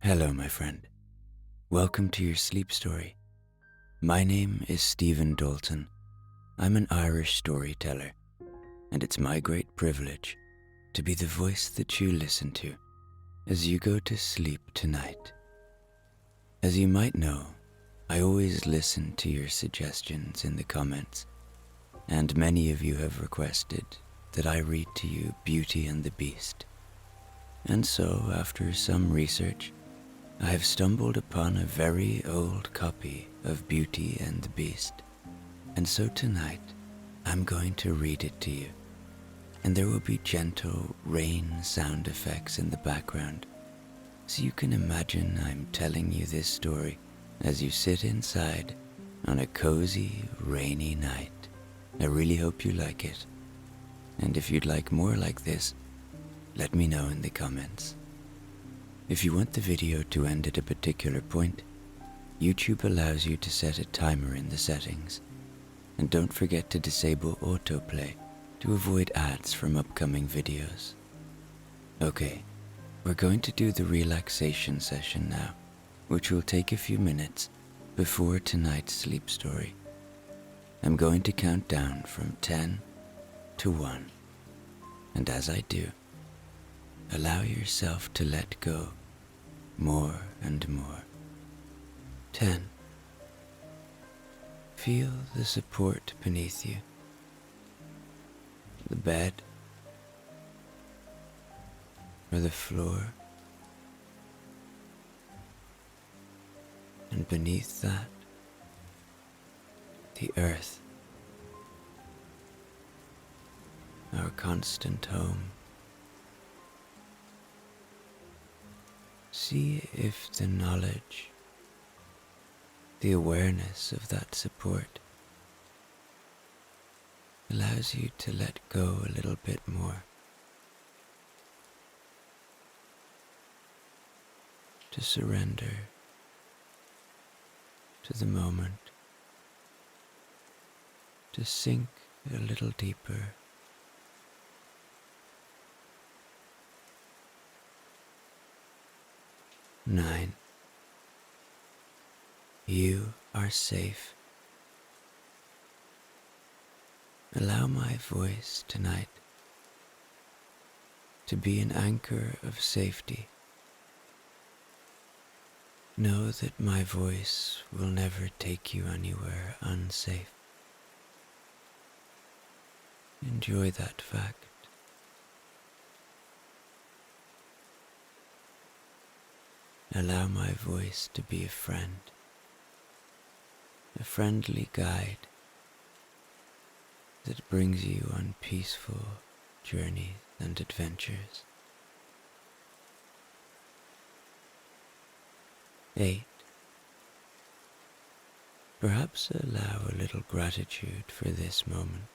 Hello, my friend. Welcome to your sleep story. My name is Stephen Dalton. I'm an Irish storyteller, and it's my great privilege to be the voice that you listen to as you go to sleep tonight. As you might know, I always listen to your suggestions in the comments, and many of you have requested that I read to you Beauty and the Beast. And so, after some research, I have stumbled upon a very old copy of Beauty and the Beast, and so tonight I'm going to read it to you, and there will be gentle rain sound effects in the background, so you can imagine I'm telling you this story as you sit inside on a cozy, rainy night. I really hope you like it, and if you'd like more like this, let me know in the comments. If you want the video to end at a particular point, YouTube allows you to set a timer in the settings. And don't forget to disable autoplay to avoid ads from upcoming videos. Okay, we're going to do the relaxation session now, which will take a few minutes before tonight's sleep story. I'm going to count down from 10 to 1. And as I do, allow yourself to let go more and more. 10. Feel the support beneath you. The bed or the floor. And beneath that, the earth, our constant home. See if the knowledge, the awareness of that support allows you to let go a little bit more, to surrender to the moment, to sink a little deeper. Nine. You are safe. Allow my voice tonight to be an anchor of safety. Know that my voice will never take you anywhere unsafe. Enjoy that fact. Allow my voice to be a friend, a friendly guide that brings you on peaceful journeys and adventures. 8. Perhaps allow a little gratitude for this moment,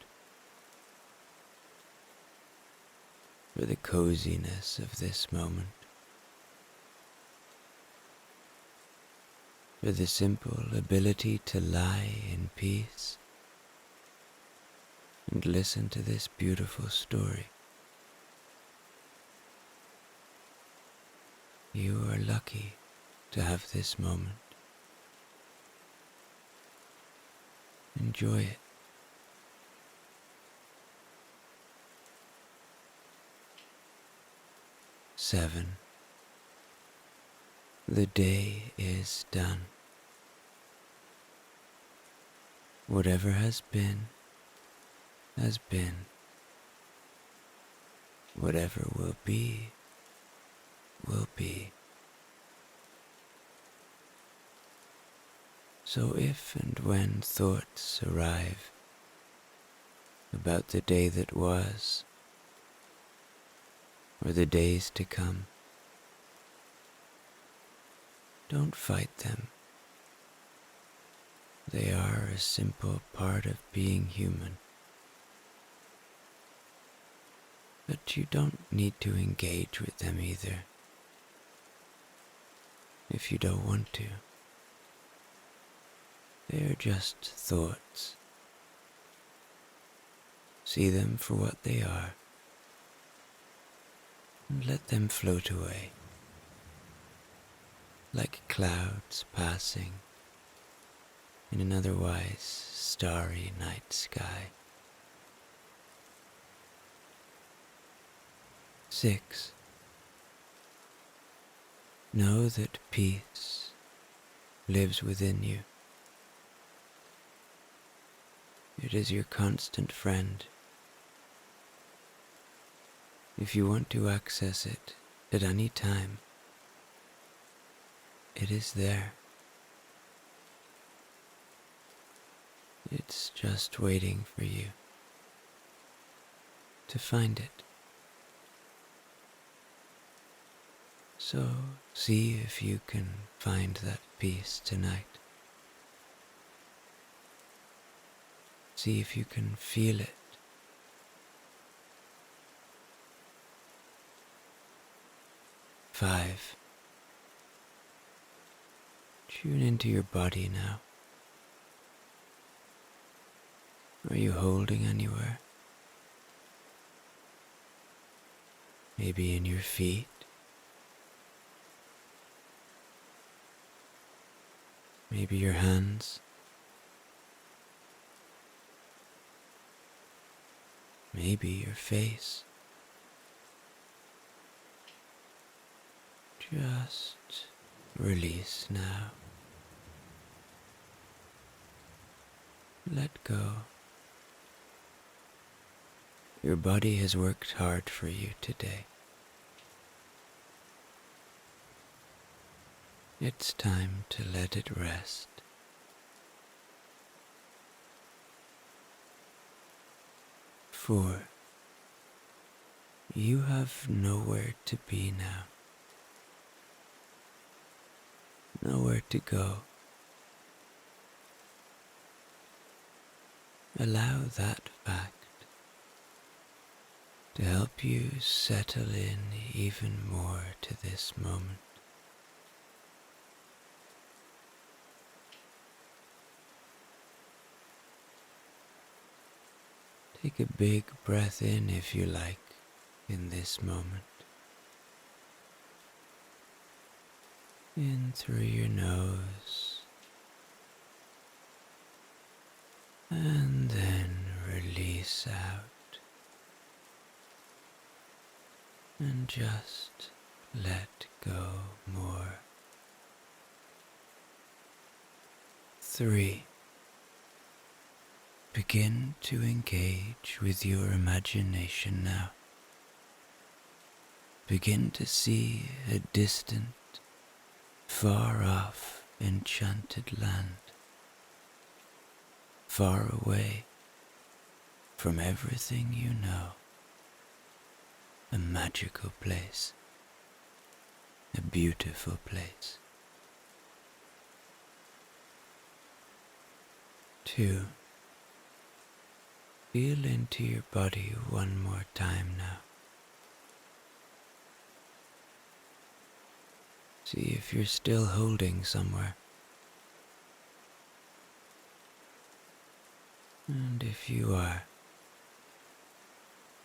for the coziness of this moment, for the simple ability to lie in peace and listen to this beautiful story. You are lucky to have this moment. Enjoy it. Seven. The day is done. Whatever has been, has been. Whatever will be, will be. So if and when thoughts arrive about the day that was, or the days to come, don't fight them. They are a simple part of being human. But you don't need to engage with them either, if you don't want to. They are just thoughts. See them for what they are, and let them float away. like clouds passing in an otherwise starry night sky. 6. Know that peace lives within you. It is your constant friend. If you want to access it at any time, it is there. It's just waiting for you to find it. So see if you can find that peace tonight. See if you can feel it. 5. Tune into your body now. Are you holding anywhere? Maybe in your feet? Maybe your hands? Maybe your face? Just release now. Let go. Your body has worked hard for you today. It's time to let it rest. 4. You have nowhere to be now. Nowhere to go. Allow that fact to help you settle in even more to this moment. Take a big breath in if you like in this moment. In through your nose, and then release out, and just let go more. 3. Begin to engage with your imagination now. Begin to see a distant, far off, enchanted land, far away from everything you know, a magical place, a beautiful place. 2. Feel into your body one more time now. See if you're still holding somewhere. And if you are,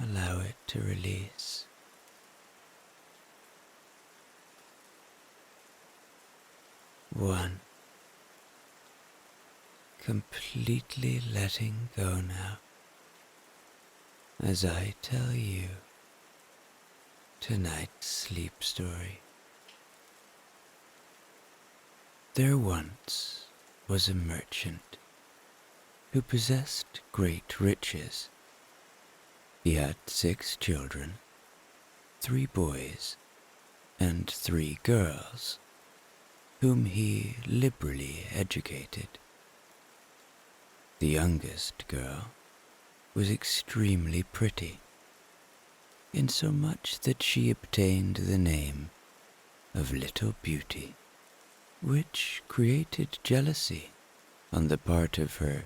allow it to release. 1. Completely letting go now. As I tell you tonight's sleep story. There once was a merchant who possessed great riches. He had 6 children, 3 boys and 3 girls, whom he liberally educated. The youngest girl was extremely pretty, insomuch that she obtained the name of Little Beauty, which created jealousy on the part of her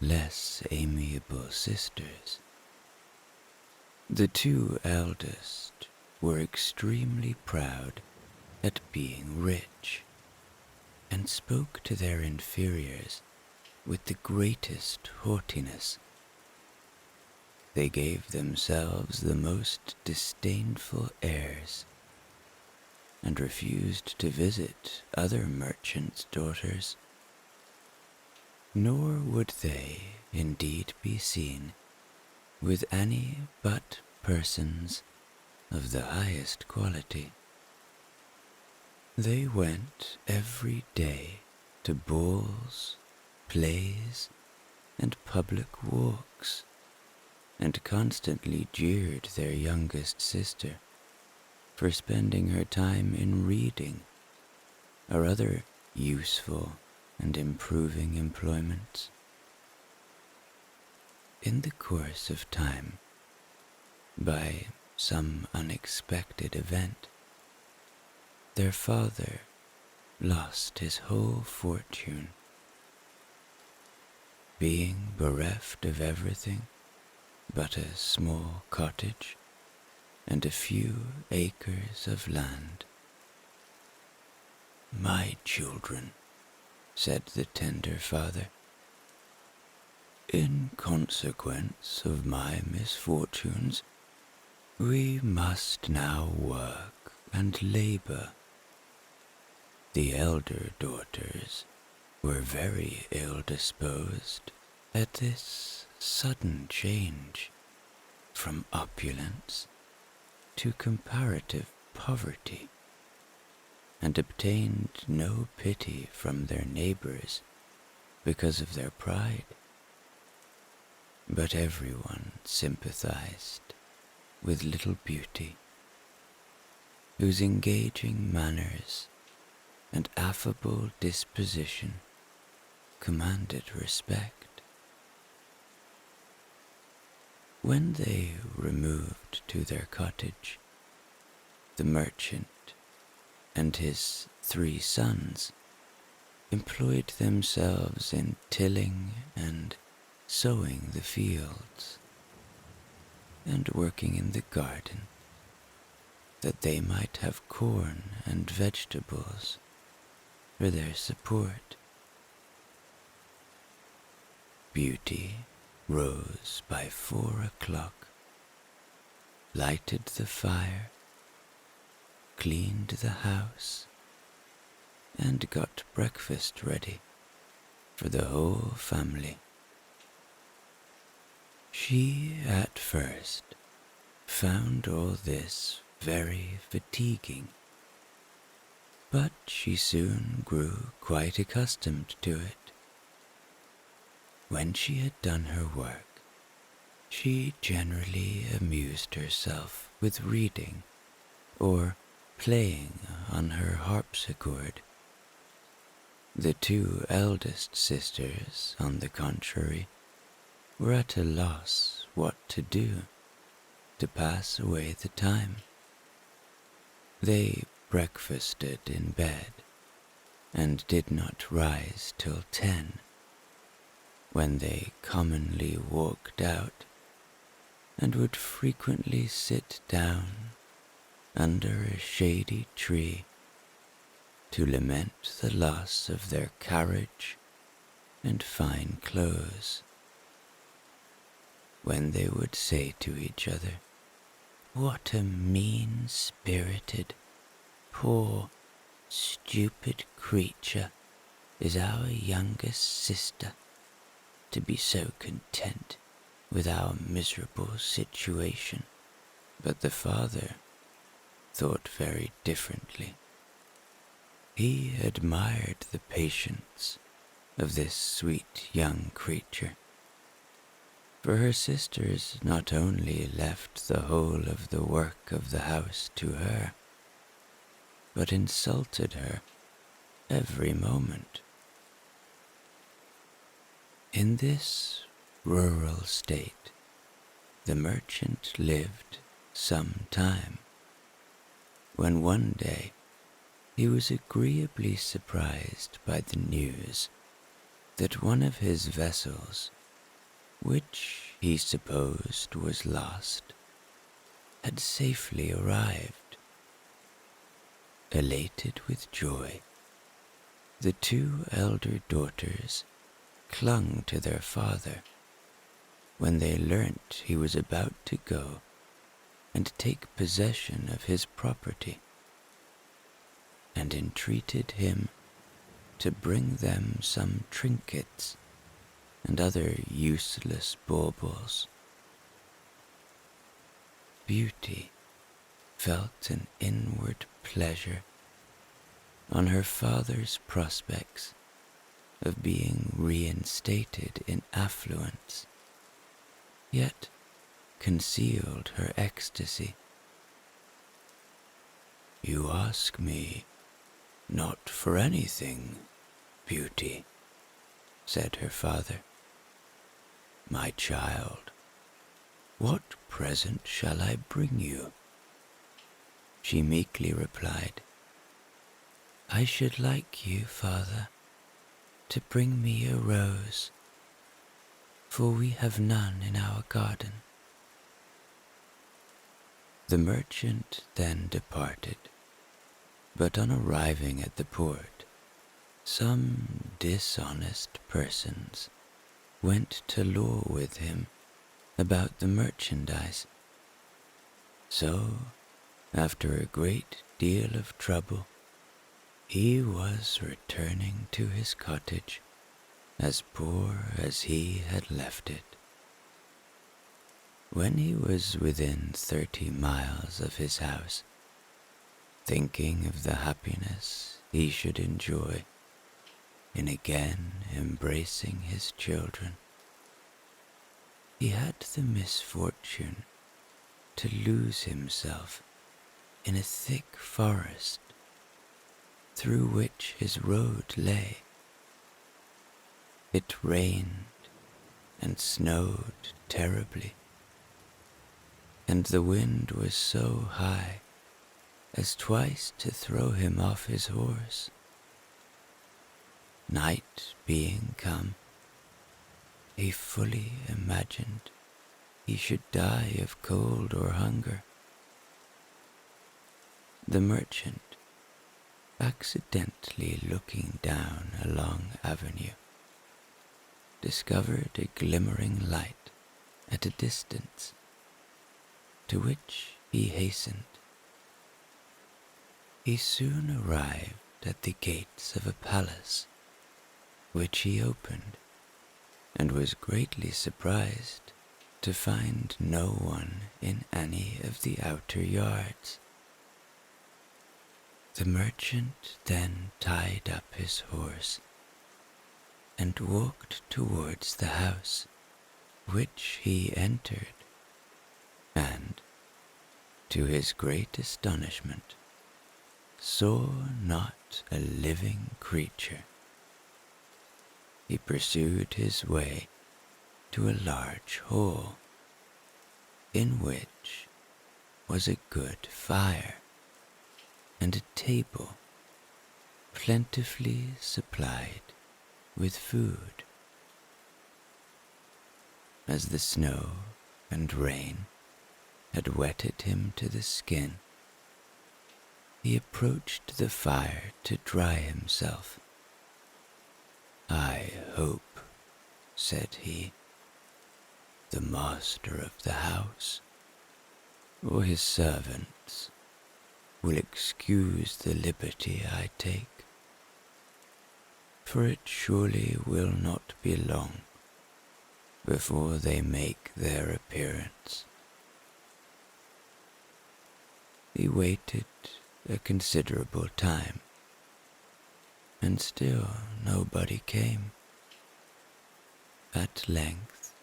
less amiable sisters. The 2 eldest were extremely proud at being rich, and spoke to their inferiors with the greatest haughtiness. They gave themselves the most disdainful airs, and refused to visit other merchants' daughters, nor would they indeed be seen with any but persons of the highest quality. They went every day to balls, plays, and public walks, and constantly jeered their youngest sister for spending her time in reading or other useful and improving employments. In the course of time, by some unexpected event, their father lost his whole fortune. Being bereft of everything but a small cottage and a few acres of land. "My children," said the tender father, "in consequence of my misfortunes, we must now work and labor." The elder daughters were very ill-disposed at this sudden change from opulence to comparative poverty, and obtained no pity from their neighbors because of their pride. But everyone sympathized with little Beauty, whose engaging manners and affable disposition commanded respect. When they removed to their cottage, the merchant and his 3 sons employed themselves in tilling and sowing the fields, and working in the garden, that they might have corn and vegetables for their support. Beauty rose by 4 o'clock, lighted the fire, cleaned the house, and got breakfast ready for the whole family. She at first found all this very fatiguing, but she soon grew quite accustomed to it. When she had done her work, she generally amused herself with reading or playing on her harpsichord. The 2 eldest sisters, on the contrary, were at a loss what to do to pass away the time. They breakfasted in bed and did not rise till 10, when they commonly walked out and would frequently sit down under a shady tree to lament the loss of their carriage and fine clothes, when they would say to each other, "What a mean-spirited, poor, stupid creature is our youngest sister, to be so content with our miserable situation." But the father thought very differently. He admired the patience of this sweet young creature, for her sisters not only left the whole of the work of the house to her, but insulted her every moment. In this rural state, the merchant lived some time, when one day he was agreeably surprised by the news that one of his vessels, which he supposed was lost, had safely arrived. Elated with joy, the 2 elder daughters clung to their father when they learnt he was about to go and take possession of his property. and entreated him to bring them some trinkets and other useless baubles. Beauty felt an inward pleasure on her father's prospects of being reinstated in affluence, yet concealed her ecstasy. "You ask me not for anything, Beauty," said her father. "My child, what present shall I bring you?" She meekly replied, "I should like you, father, to bring me a rose, for we have none in our garden." The merchant then departed, but on arriving at the port, some dishonest persons went to law with him about the merchandise. So, after a great deal of trouble, he was returning to his cottage as poor as he had left it. When he was within 30 miles of his house, thinking of the happiness he should enjoy in again embracing his children, he had the misfortune to lose himself in a thick forest through which his road lay. It rained and snowed terribly, and the wind was so high as twice to throw him off his horse. Night being come, he fully imagined he should die of cold or hunger. The merchant, accidentally looking down a long avenue, discovered a glimmering light at a distance, to which he hastened. He soon arrived at the gates of a palace, which he opened, and was greatly surprised to find no one in any of the outer yards. The merchant then tied up his horse and walked towards the house, which he entered, and, to his great astonishment, saw not a living creature. He pursued his way to a large hall, in which was a good fire and a table plentifully supplied with food. As the snow and rain had wetted him to the skin, he approached the fire to dry himself. "I hope," said he, "the master of the house, or his servants, will excuse the liberty I take, for it surely will not be long before they make their appearance." He waited a considerable time, and still nobody came. At length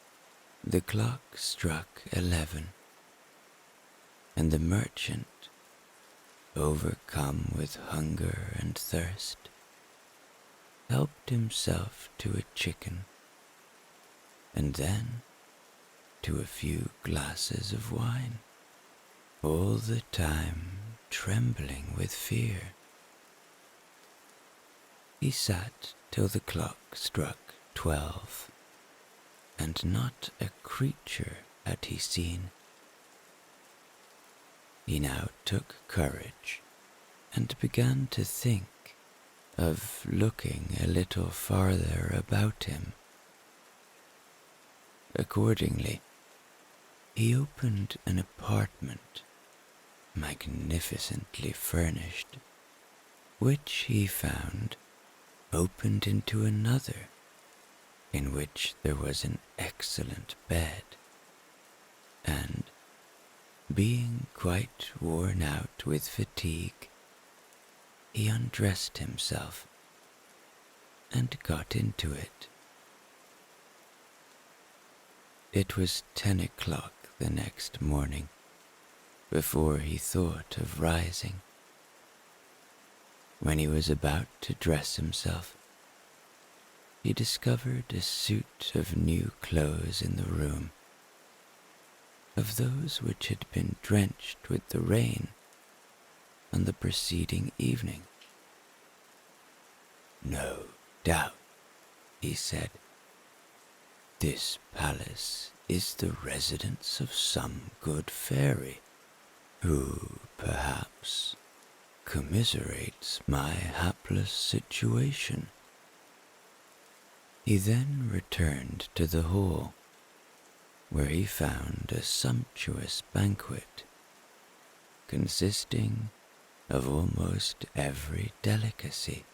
the clock struck 11, and the merchant, overcome with hunger and thirst, helped himself to a chicken, and then to a few glasses of wine, all the time trembling with fear. He sat till the clock struck 12, and not a creature had he seen. He now took courage and began to think of looking a little farther about him. Accordingly, he opened an apartment magnificently furnished, which he found opened into another, in which there was an excellent bed, and, being quite worn out with fatigue, he undressed himself and got into it. It was 10 o'clock the next morning before he thought of rising. When he was about to dress himself, he discovered a suit of new clothes in the room, of those which had been drenched with the rain on the preceding evening. "No doubt," he said, "this palace is the residence of some good fairy, who, perhaps, commiserates my hapless situation." He then returned to the hall, where he found a sumptuous banquet, consisting of almost every delicacy.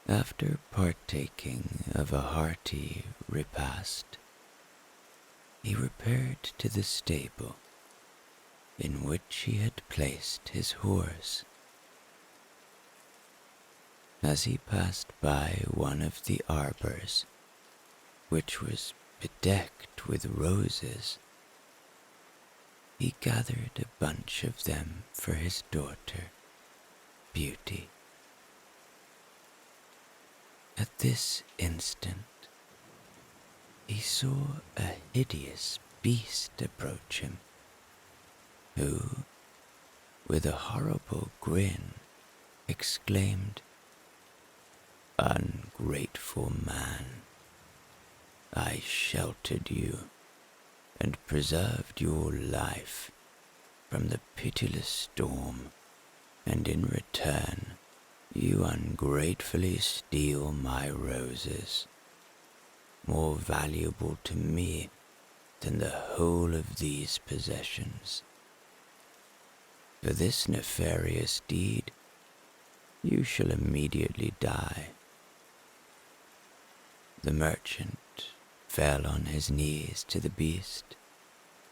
After partaking of a hearty repast, he repaired to the stable in which he had placed his horse. As he passed by one of the arbors, which was bedecked with roses, he gathered a bunch of them for his daughter, Beauty. At this instant, he saw a hideous beast approach him, who, with a horrible grin, exclaimed, "Ungrateful man, I sheltered you and preserved your life from the pitiless storm, and in return you ungratefully steal my roses, more valuable to me than the whole of these possessions. For this nefarious deed you shall immediately die." The merchant fell on his knees to the beast,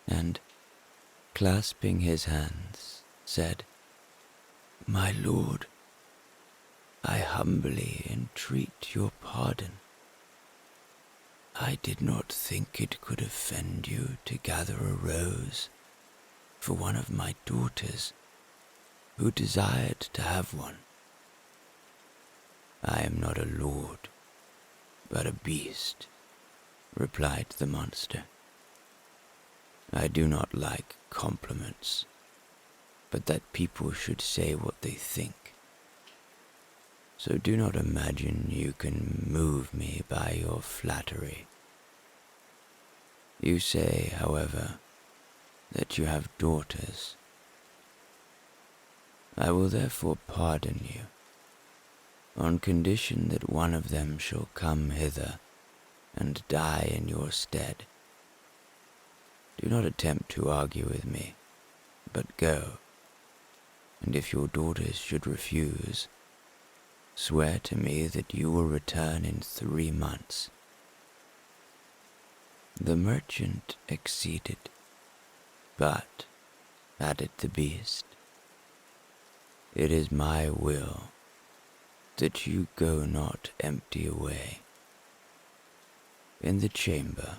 and, clasping his hands, said, "My lord, I humbly entreat your pardon. I did not think it could offend you to gather a rose for one of my daughters who desired to have one. I am not a lord, but a beast," replied the monster. "I do not like compliments, but that people should say what they think. So do not imagine you can move me by your flattery. You say, however, that you have daughters. I will therefore pardon you, on condition that one of them shall come hither and die in your stead. Do not attempt to argue with me, but go, and if your daughters should refuse, swear to me that you will return in 3 months." The merchant acceded, but, added the beast, "It is my will that you go not empty away. In the chamber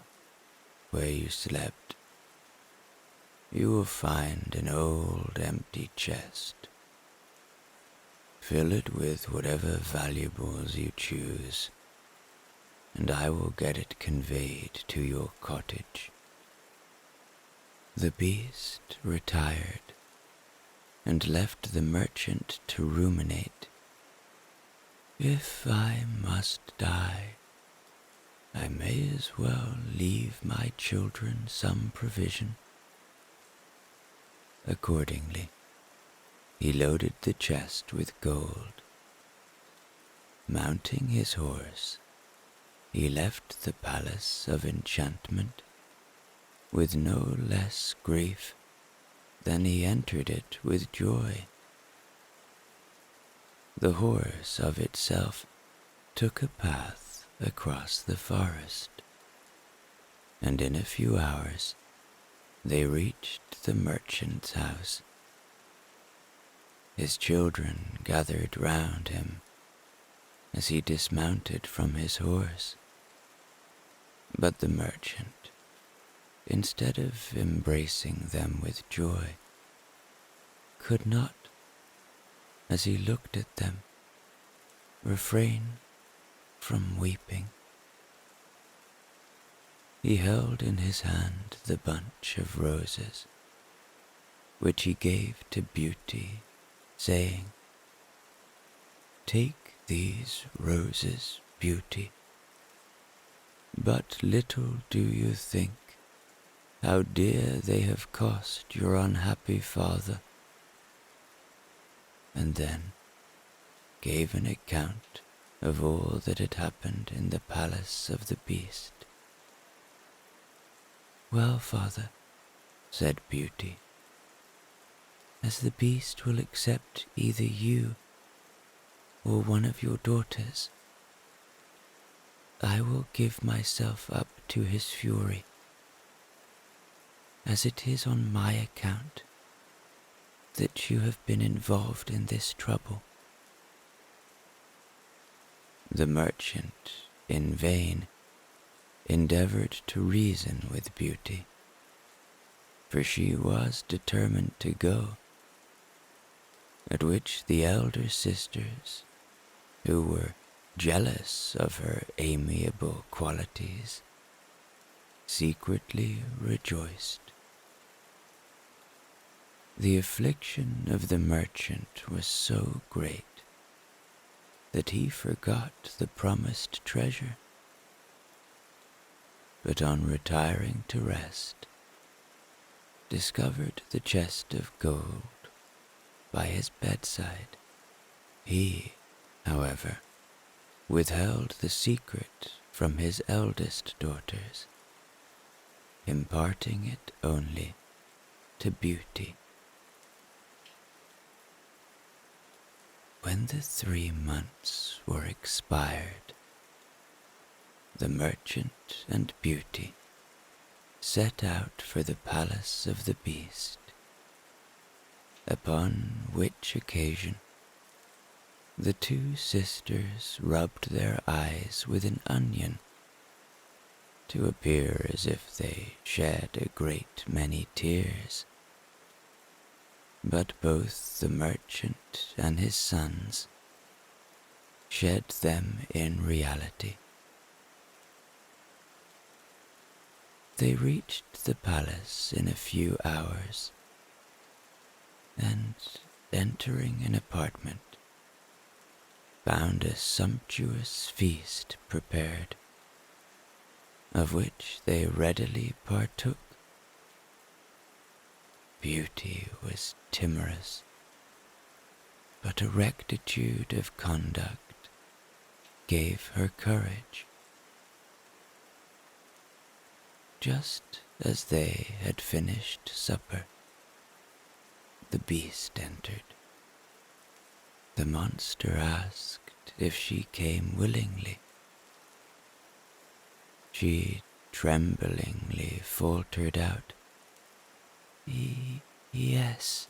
where you slept, you will find an old empty chest. Fill it with whatever valuables you choose, and I will get it conveyed to your cottage." The beast retired and left the merchant to ruminate. "If I must die, I may as well leave my children some provision." Accordingly, he loaded the chest with gold. Mounting his horse, he left the palace of enchantment with no less grief than he entered it with joy. The horse of itself took a path across the forest, and in a few hours they reached the merchant's house. His children gathered round him as he dismounted from his horse, but the merchant, instead of embracing them with joy, could not, as he looked at them, refrain from weeping. He held in his hand the bunch of roses, which he gave to Beauty, saying, "Take these roses, Beauty, but little do you think how dear they have cost your unhappy father," and then gave an account of all that had happened in the palace of the beast. "Well, father," said Beauty, "as the beast will accept either you or one of your daughters, I will give myself up to his fury, as it is on my account that you have been involved in this trouble." The merchant, in vain, endeavored to reason with Beauty, for she was determined to go, at which the elder sisters, who were jealous of her amiable qualities, secretly rejoiced. The affliction of the merchant was so great that he forgot the promised treasure, but on retiring to rest, discovered the chest of gold by his bedside. He, however, withheld the secret from his eldest daughters, imparting it only to Beauty. When the 3 months were expired, the merchant and Beauty set out for the palace of the beast, upon which occasion the 2 sisters rubbed their eyes with an onion to appear as if they shed a great many tears. But both the merchant and his sons shed them in reality. They reached the palace in a few hours, and, entering an apartment, found a sumptuous feast prepared, of which they readily partook. Beauty was timorous, but a rectitude of conduct gave her courage. Just as they had finished supper, the beast entered. The monster asked if she came willingly. She tremblingly faltered out, "Yes,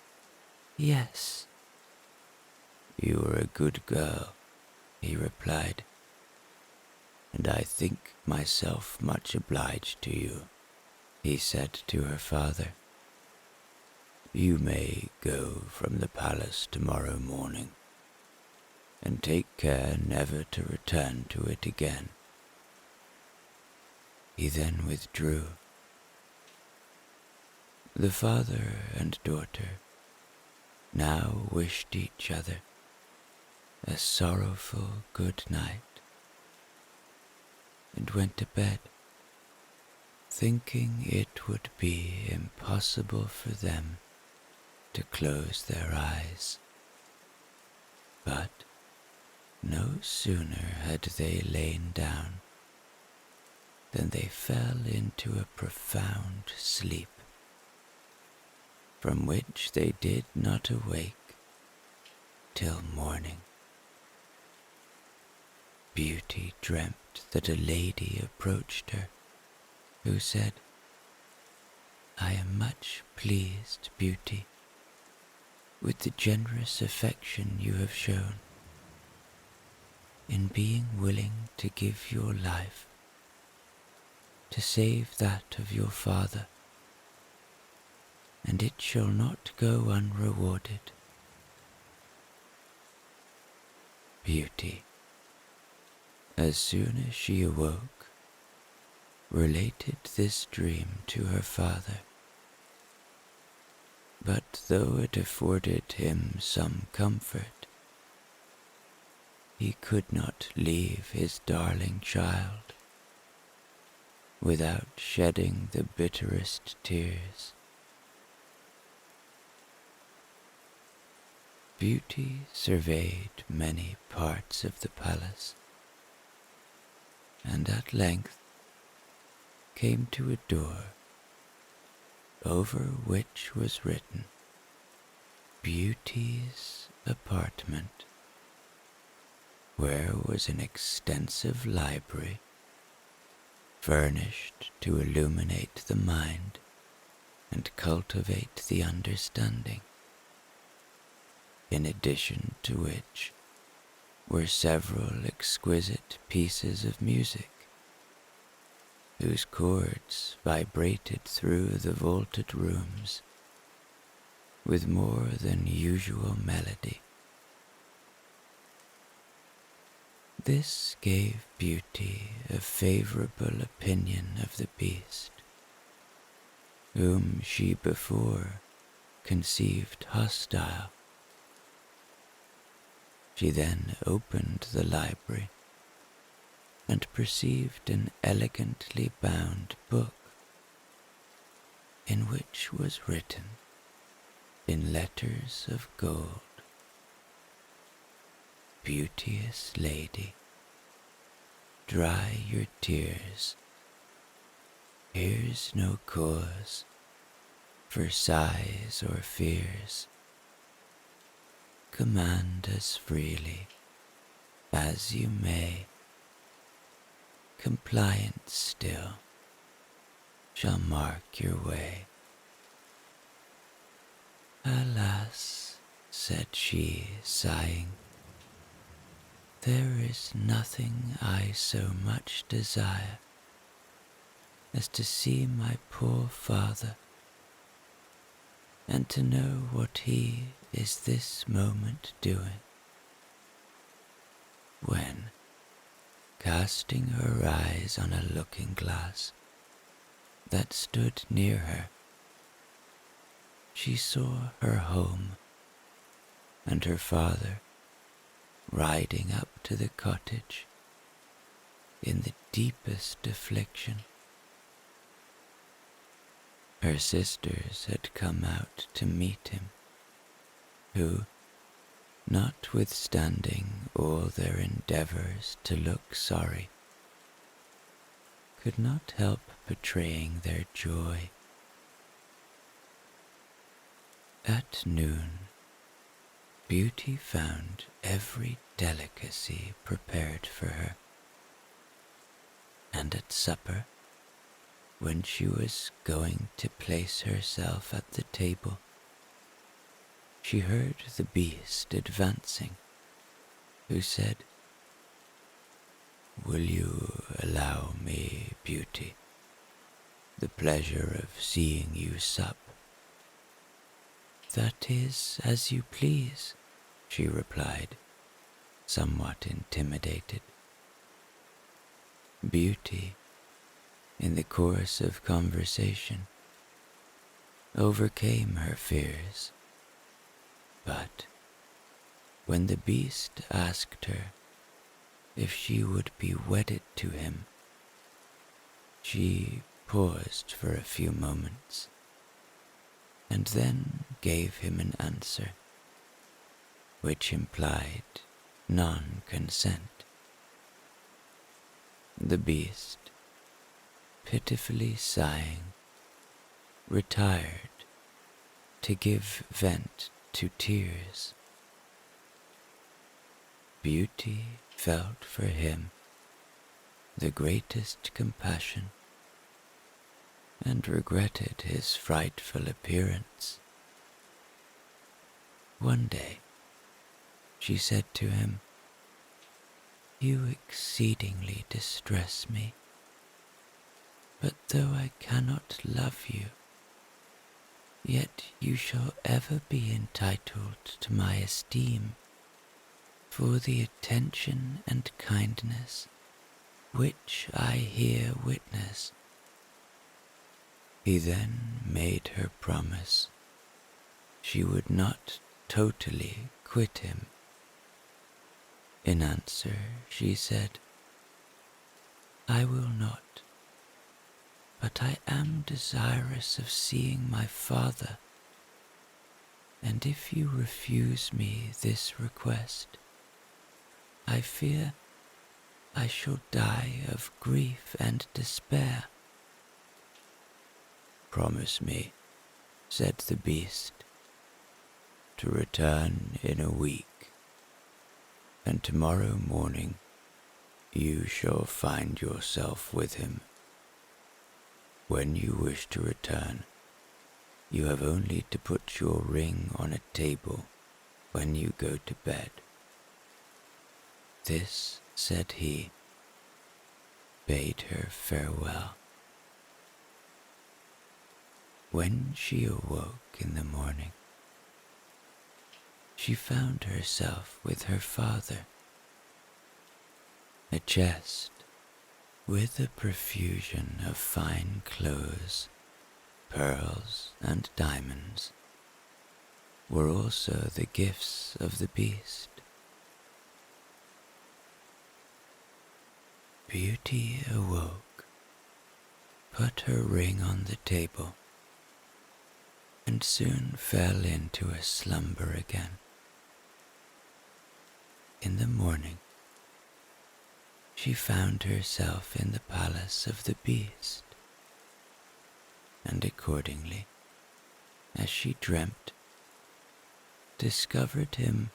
yes." "You are a good girl," he replied, "and I think myself much obliged to you," he said to her father. "You may go from the palace tomorrow morning, and take care never to return to it again." He then withdrew. The father and daughter now wished each other a sorrowful good night, and went to bed, thinking it would be impossible for them to close their eyes. But no sooner had they lain down than they fell into a profound sleep, from which they did not awake till morning. Beauty dreamt that a lady approached her, who said, "I am much pleased, Beauty, with the generous affection you have shown in being willing to give your life to save that of your father, and it shall not go unrewarded." Beauty, as soon as she awoke, related this dream to her father, but though it afforded him some comfort, he could not leave his darling child without shedding the bitterest tears. Beauty surveyed many parts of the palace, and at length came to a door over which was written, "Beauty's apartment," where was an extensive library furnished to illuminate the mind and cultivate the understanding, in addition to which were several exquisite pieces of music, whose chords vibrated through the vaulted rooms with more than usual melody. This gave Beauty a favorable opinion of the beast, whom she before conceived hostile. She then opened the library and perceived an elegantly bound book, in which was written in letters of gold, "Beauteous lady, dry your tears. Here's no cause for sighs or fears. Command as freely as you may. Compliance still shall mark your way." "Alas," said she, sighing, "there is nothing I so much desire as to see my poor father, and to know what he is this moment doing." When, casting her eyes on a looking-glass that stood near her, she saw her home and her father riding up to the cottage in the deepest affliction. Her sisters had come out to meet him, who, notwithstanding all their endeavors to look sorry, could not help betraying their joy. At noon, Beauty found every delicacy prepared for her, and at supper, when she was going to place herself at the table, she heard the beast advancing, who said, "Will you allow me, Beauty, the pleasure of seeing you sup?" "That is as you please," she replied, somewhat intimidated. Beauty, in the course of conversation, overcame her fears, but when the beast asked her if she would be wedded to him, she paused for a few moments, and then gave him an answer which implied non-consent. The beast, pitifully sighing, retired to give vent to tears. Beauty felt for him the greatest compassion and regretted his frightful appearance. One day, she said to him, "You exceedingly distress me, but though I cannot love you, yet you shall ever be entitled to my esteem for the attention and kindness which I here witness." He then made her promise she would not totally quit him. In answer, she said, "I will not, but I am desirous of seeing my father, and if you refuse me this request, I fear I shall die of grief and despair." "Promise me," said the beast, "to return in a week, and tomorrow morning you shall find yourself with him. When you wish to return, you have only to put your ring on a table when you go to bed." This, said he, bade her farewell. When she awoke in the morning, she found herself with her father. A chest with a profusion of fine clothes, pearls, and diamonds were also the gifts of the beast. Beauty awoke, put her ring on the table, and soon fell into a slumber again. In the morning, she found herself in the palace of the beast, and accordingly, as she dreamt, discovered him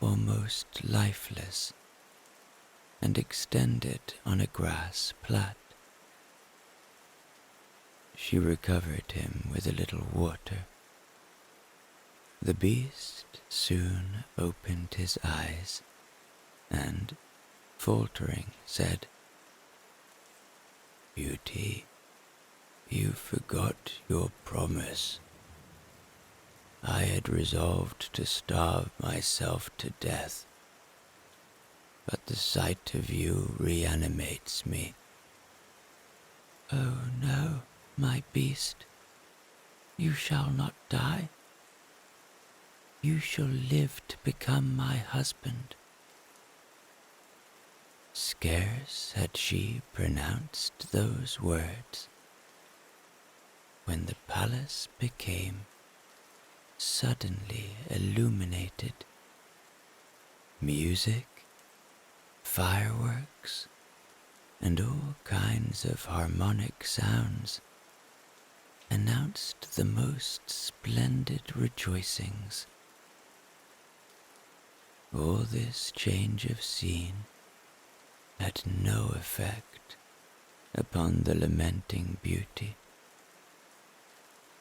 almost lifeless and extended on a grass plat. She recovered him with a little water. The beast soon opened his eyes and, faltering, said, "Beauty, you forgot your promise. I had resolved to starve myself to death, but the sight of you reanimates me." "Oh no, my beast, you shall not die. You shall live to become my husband." Scarce had she pronounced those words when the palace became suddenly illuminated. Music, fireworks, and all kinds of harmonic sounds announced the most splendid rejoicings. All this change of scene had no effect upon the lamenting beauty,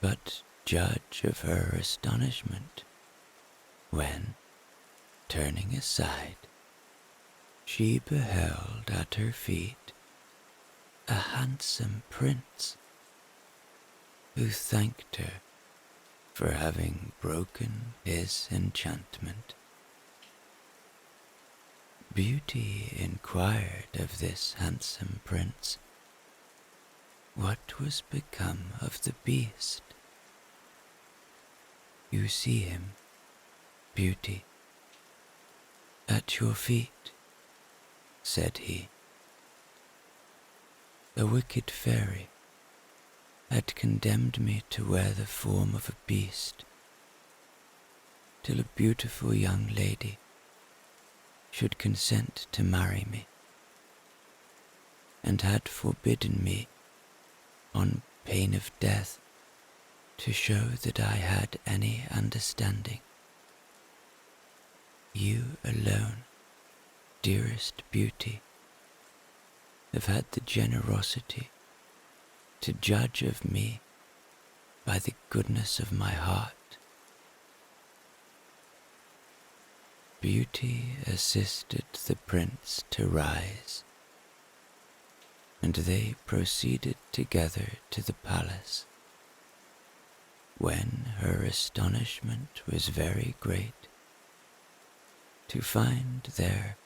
but judge of her astonishment when, turning aside, she beheld at her feet a handsome prince who thanked her for having broken his enchantment. Beauty inquired of this handsome prince what was become of the beast. "You see him, Beauty, at your feet," said he. "A wicked fairy had condemned me to wear the form of a beast till a beautiful young lady should consent to marry me, and had forbidden me, on pain of death, to show that I had any understanding. You alone dearest beauty, have had the generosity to judge of me by the goodness of my heart. Beauty assisted the prince to rise, and they proceeded together to the palace, when her astonishment was very great to find there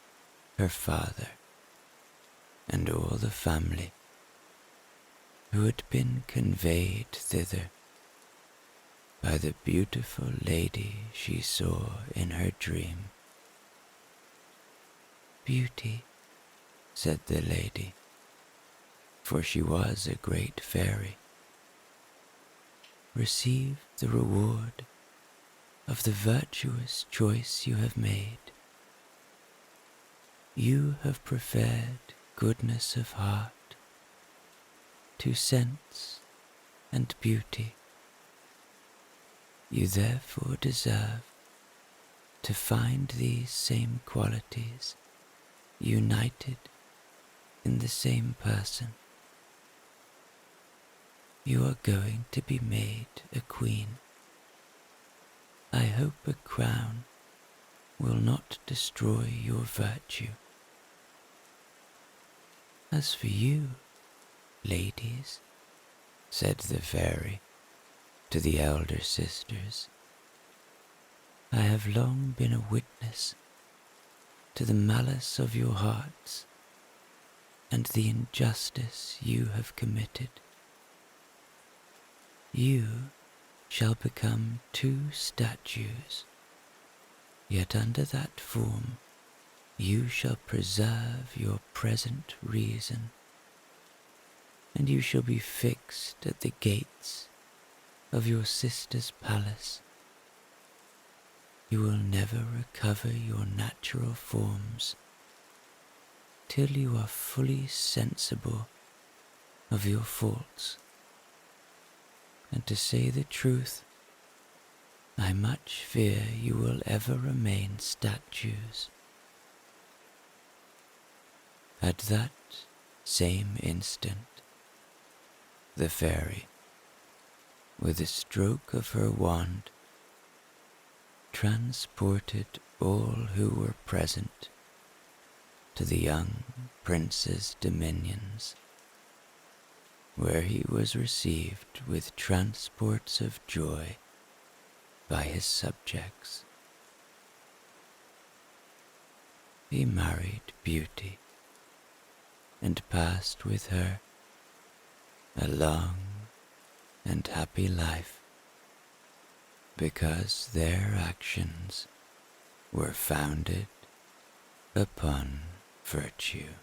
her father and all the family who had been conveyed thither by the beautiful lady she saw in her dream. "Beauty," said the lady, for she was a great fairy, "receive the reward of the virtuous choice you have made. You have preferred goodness of heart to sense and beauty. You therefore deserve to find these same qualities united in the same person. You are going to be made a queen. I hope a crown will not destroy your virtue. As for you, ladies," said the fairy to the elder sisters, "I have long been a witness to the malice of your hearts and the injustice you have committed. You shall become 2 statues, yet under that form you shall preserve your present reason, and you shall be fixed at the gates of your sister's palace. You will never recover your natural forms till you are fully sensible of your faults. And to say the truth, I much fear you will ever remain statues." At that same instant, the fairy, with a stroke of her wand, transported all who were present to the young prince's dominions, where he was received with transports of joy by his subjects. He married Beauty and passed with her a long and happy life, because their actions were founded upon virtue.